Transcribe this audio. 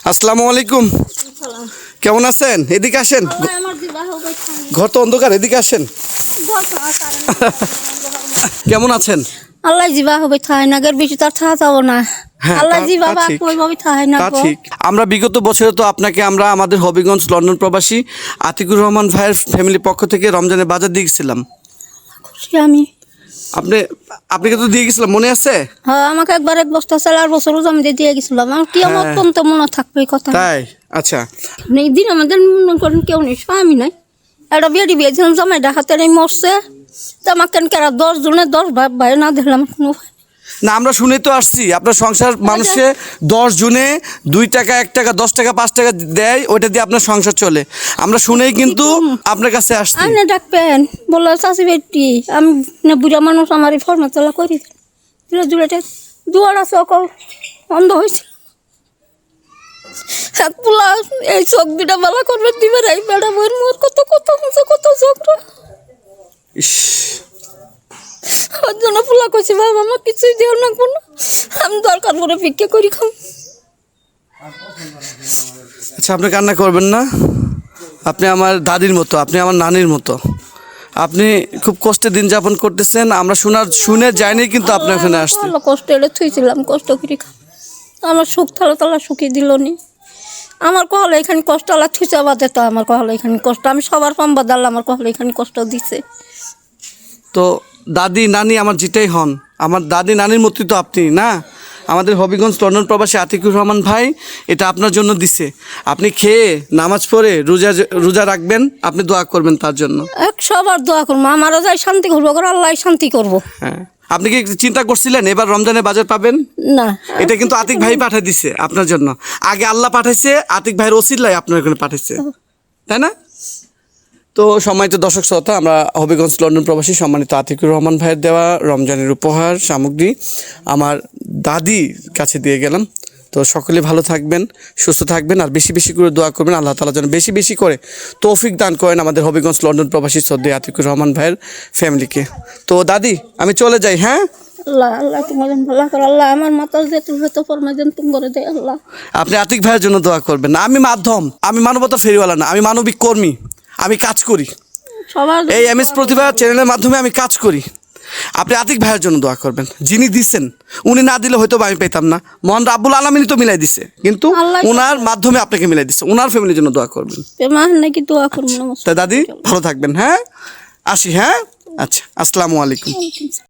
আসসালামু আলাইকুম। কেমন আছেন? এদিকে আসেন, ঘর তো অন্ধকার, এদিকে আসেন। কেমন আছেন? আল্লাহ জিবা হবে থাই না গের বেশি তার থাকা যাব না। হ্যাঁ, আল্লাহ তা- জিবা তা বা ঠিক। কইভাবে থাই না তা গো। ঠিক। আমরা বিগত বছরে তো আপনাকে আমাদের হবিগঞ্জ লন্ডন প্রবাসী আতিকুর রহমান ভাইয়ের ফ্যামিলির পক্ষ থেকে রমজানের বাজার দিয়ে গেছিলাম। খুশি আমি। আপনি আপনাকে তো দিয়ে গেছিলাম, মনে আছে? হ্যাঁ, আমাকে একবার এক বস্তা চাল আর বছরও জমি দিয়ে গেছিলাম। আমার কি আমার হ্যাঁ। অত্যন্ত মনে থাকবে এই কথা। তাই? আচ্ছা। এই দিন আমাদের মনে করেন কেউ নেই, স্বামী নাই। একটা বিয়ে বিয়েছিলাম, জামাই ডাকাতে নেই মরছে। তো আমাকে কেন কেরা 10 জনে 10 ভাই না দিলাম কোনো। না, আমরা শুনে তো আসছি আপনার সংসার মানুষে 10 জনে 2 টাকা 1 টাকা 10 টাকা 5 টাকা দেয়, ওইটা দিয়ে আপনার সংসার চলে। আমরা শুনেই কিন্তু আপনার কাছে আসছি। আনে ডাকবেন বললো চাষি বেটি আমি না বুড়া মানুষ আমার এই ফর্মা তোলা করি দিলে জুড়েটা দুয়ার আছে অকল বন্ধ হয়েছে। এক পোলা এই চোখ দুটা বালা করবে দিবে রাই বেড়া বইয়ের মোর কত কত কত চোখরা ইস, ওর জন্য পোলা কইছি বাবা আমার কিছুই দেও না কোনো, আমি দরকার করে ভিক্ষা করি খাম। আচ্ছা, আপনি কান্না করবেন না। আপনি আমার দাদির মতো, আপনি আমার নানির মতো। আপনি খুব কষ্টে দিন যাপন করতেছেন, আমরা শুনে যাইনি কিন্তু আপনার এখানে আসছি। ভালো কষ্ট এলে থুইছিলাম কষ্ট করে খাম। আমার সুখ তালা সুখী দিল নি। আমার কহলে এখানে কষ্ট আলা থুইচা বাদে তো আমার কহলে এখানে কষ্ট আমি সবার সম্বাদ আল্লাহ আমার কহলে এখানে কষ্ট দিছে। তো দাদি নানি আমার যেটাই হন, আমার দাদি নানির মতোই তো আপনি না। আমাদের হবিগঞ্জ লন্ডন প্রবাসী আতিকুর রহমান ভাই এটা আপনার জন্য দিছে। আপনি খেয়ে নামাজ পড়ে রোজা রাখবেন, আপনি দোয়া করবেন তার জন্য। এক সবার দোয়া করবো, আমারও যাই শান্তি করবো করে আল্লাহ শান্তি করবো। হ্যাঁ, আপনি কি চিন্তা করছিলেন এবার রমজানের বাজার পাবেন? না এটা কিন্তু আতিক ভাই পাঠিয়ে দিছে আপনার জন্য। আগে আল্লাহ পাঠাইছে, আতিক ভাইয়ের ওসিলাই আপনার এখানে পাঠাইছে, তাই না? তো সম্মানিত দর্শক শ্রোতা, আমরা হবিগঞ্জ লন্ডন প্রবাসী সম্মানিত আতিকুর রহমান ভাইয়ের দেওয়া রমজানের উপহার সামগ্রী আমার দাদির কাছে দিয়ে গেলাম। তো সকলে ভালো থাকবেন, সুস্থ থাকবেন, আর বেশি বেশি করে দোয়া করবেন আল্লাহ তাআলা যেন বেশি বেশি করে তৌফিক দান করেন আমাদের হবিগঞ্জ লন্ডন প্রবাসী শ্রদ্ধেয় আতিকুর রহমান ভাইয়ের ফ্যামিলিকে। তো দাদি, আমি চলে যাই। হ্যাঁ, আল্লাহ আল্লাহ তোমার ভালো করে আল্লাহ আমার মাতাল যে তুমি হয়তো ফরমাইছেন তুমি করে দেয় আল্লাহ। আপনি আতিক ভাইয়ের জন্য দোয়া করবেন। আমি মাধ্যম, আমি মানবতা ফেরিওয়ালা না, আমি মানবিক কর্মী, আমি কাজ করি সবার এই এমএস প্রতিভা চ্যানেলের মাধ্যমে, আমি কাজ করি। আপনি আতিক ভাইয়ের জন্য দোয়া করবেন, যিনি দিচ্ছেন। উনি না দিলে হয়তো আমি পেতাম না, মহান রাব্বুল আলামিনই তো মিলাই দিছে, কিন্তু আল্লাহ ওনার মাধ্যমে আপনাকে মিলাই দিচ্ছে। ওনার ফ্যামিলির জন্য দোয়া করবেন। মা নাকি দোয়া করবো না। তাই দাদি ভালো থাকবেন। হ্যাঁ, আসি। হ্যাঁ, আচ্ছা, আসসালামু আলাইকুম।